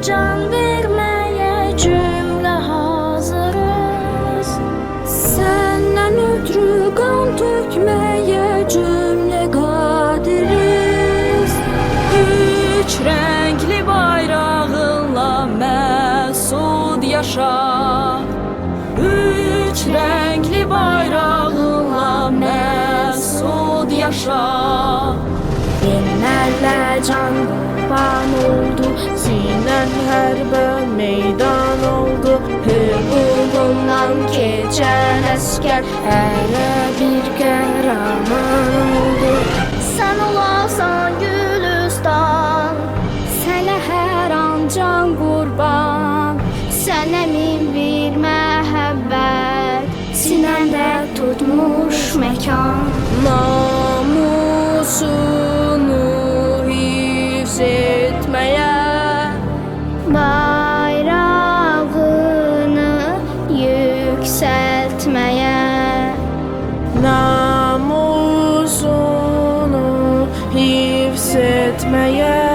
can vermeye cümle hazırız. Senden ötürü kan tökmeye cümle kadiriz. Üç renkli bayrağınla mesut yaşa. Üç renkli bayrağınla mesut yaşa. Binlerle can kurban oldu, Sinan Hərbe meydan oldu. Hüququndan keçən əskər hələ bir qəhrəman oldu. Sən olasan Gülüstan, sənə hər an can qurban. Sənə min bir məhəbbət, sinəndə tutmuş məkan. Namusunu hifz etmeye, bayrağını yükseltmeye, namusunu hifz etmeye,